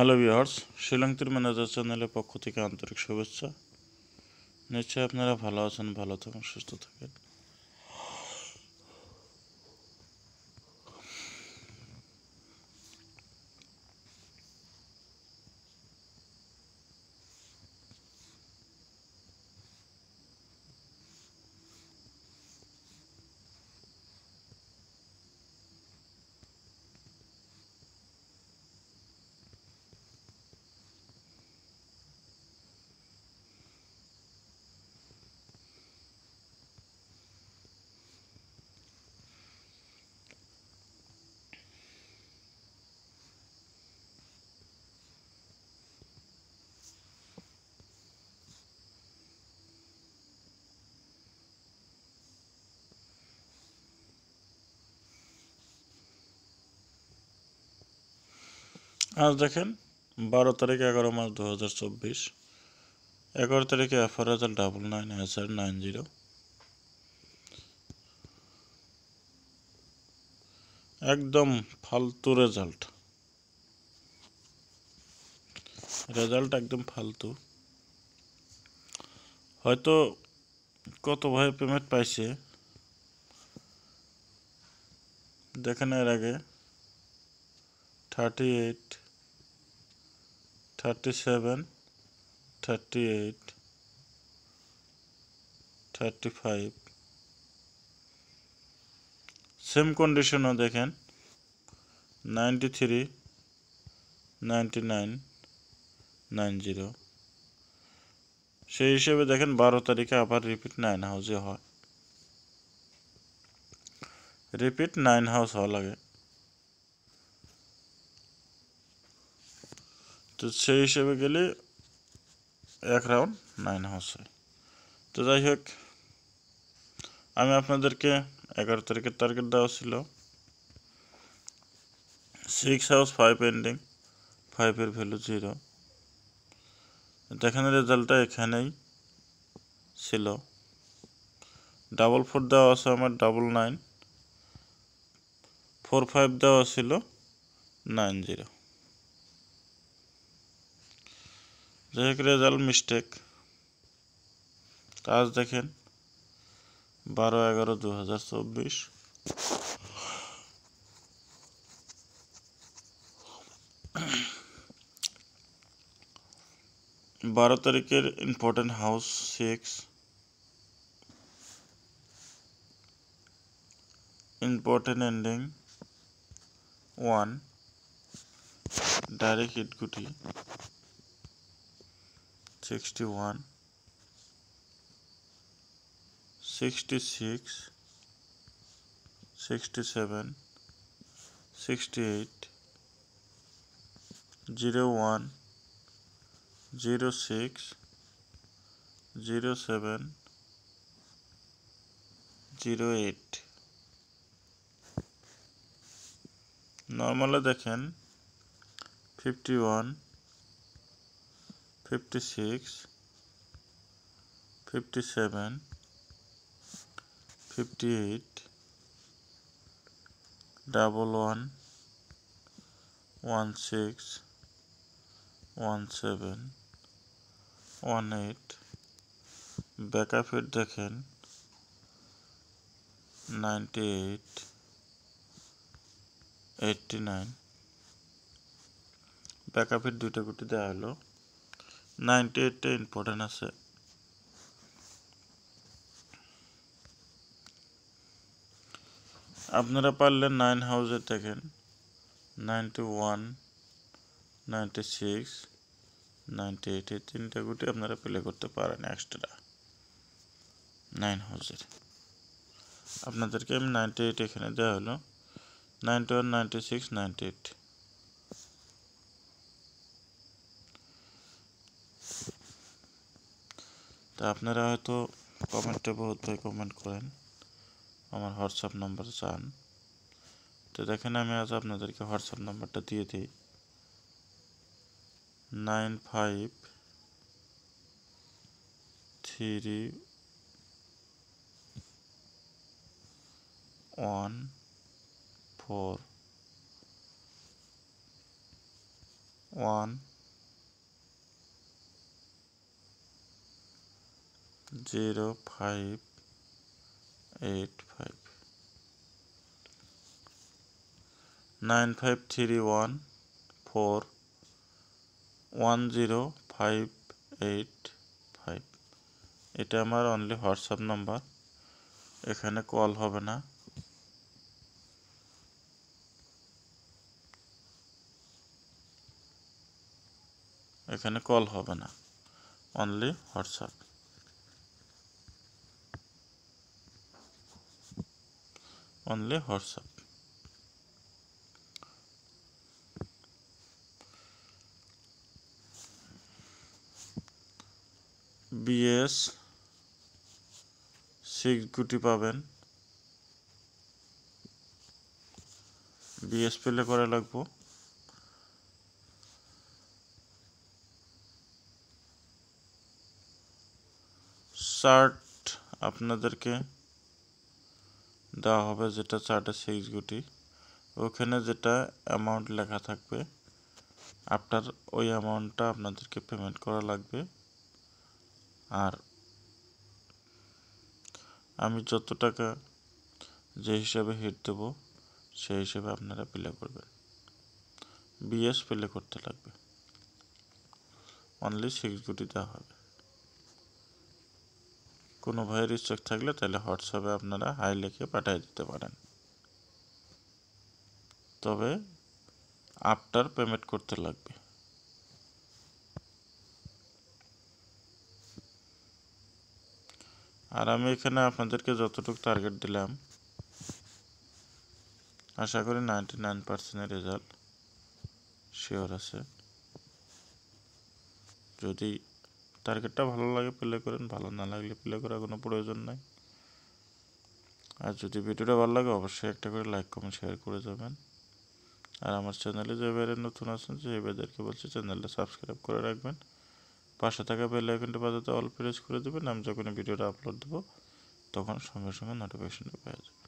Hello viewers, শিলংতির manager চ্যানেলের পক্ষ থেকে আন্তরিক শুভেচ্ছা। নিশ্চয়ই আপনারা ভালো আছেন, ভালো থাকুন, সুস্থ থাকেন। আজ দেখেন 12 তারিখ 11 মাস 2024, 11 তারিখে FRSL 99SR90, একদম ফালতু রেজাল্ট একদম ফালতু। হয়তো কত ভাই পেমেন্ট পাইছে দেখেন, এর আগে 38, 37, 38, 35, সেম কন্ডিশনও দেখেন 93, 99, 90। সেই হিসেবে দেখেন 12 তারিখে আবার রিপিট 9 হাউসে হয়, রিপিট 9 হাউস হওয়া লাগে। তো সেই হিসেবে গেলে এক রাউন্ড 9 হাউস হয়। তো যাই হোক, আমি আপনাদেরকে 11 তারিখের টার্গেট দেওয়া ছিল 6 হাউস 5 এন্ডিং, 5 এর ভ্যালু 0। দেখেন রেজাল্টটা এখানেই ছিল। 4 দেওয়া আছে আমার 99, 4 দেওয়া ছিল 90। যাই হোক, রেজাল্ট মিস্টেক। আজ দেখেন 12/11/2024, 12 তারিখের important house 6, important ending 1, direct hit গুটি 61, 66, 67, 68, 01, 06, 07, 08। নর্মালে দেখেন 51, 56, 57, 58, 11, 16, 17, 18। ব্যাকআপ হিট দেখেন 98, 89। ব্যাকআপ হিট দুইটা গুটি দেওয়া হলো, 98টা ইম্পর্টেন্ট আছে। আপনারা পারলে 9 হাউসে দেখেন 91, 96, 98, এই তিনটা গুটি আপনারা প্লে করতে পারেন এক্সট্রা 9 হাউসের। আপনাদেরকে আমি 98 এখানে দেওয়া হলো, 91, 96, 98। তা আপনারা হয়তো কমেন্টে বহুত ভাই কমেন্ট করেন, আমার হোয়াটসঅ্যাপ নাম্বার চান। তো দেখেন, আমি আজ আপনাদেরকে হোয়াটসঅ্যাপ নাম্বারটা দিয়ে দিই, 9531 10585 9531410585 এটা আমার অনলি হোয়াটসঅ্যাপ নাম্বার। এখানে কল হবে না, অনলি হোয়াটসঅ্যাপ। BS 6 গুটি পাবেন। BS প্লে করে লাগবো। চার্ট আপনাদেরকে দেওয়া হবে, যেটা চার্টে 6 গুটি, ওখানে যেটা অ্যামাউন্ট লেখা থাকবে আফটার ওই অ্যামাউন্টটা আপনাদেরকে পেমেন্ট করা লাগবে। আর আমি যত টাকা যে হিসাবে হিট দেবো সেই হিসাবে আপনারা প্লে করবেন। BS প্লে করতে লাগবে, অনলি 6 গুটি দেওয়া হবে। কোনো ভাইয়ের স্টক থাকলে তাহলে হোয়াটসঅ্যাপে আপনারা হাই লিখে পাঠিয়ে দিতে পারেন, তবে আফটার পেমেন্ট করতে লাগবে। আর আমি এখানে আপনাদেরকে যতটুকু টার্গেট দিলাম আশা করি 99% রেজাল্ট শিওর আছে। যদি টার্গেটটা ভালো লাগে প্লে করেন, ভালো না লাগলে প্লে করার কোনো প্রয়োজন নাই। আর যদি ভিডিওটা ভালো লাগে অবশ্যই একটা করে লাইক কমেন্ট শেয়ার করে যাবেন। আর আমার চ্যানেলে যে বাইরে নতুন আছেন সেই ভাইদেরকে বলছি চ্যানেলটা সাবস্ক্রাইব করে রাখবেন, পাশে থাকা বেল আইকনটা বাজাতে অল প্রেস করে দেবেন। আমি যখন ভিডিওটা আপলোড দেবো তখন সঙ্গে সঙ্গে নোটিফিকেশনটা পেয়ে যাবেন।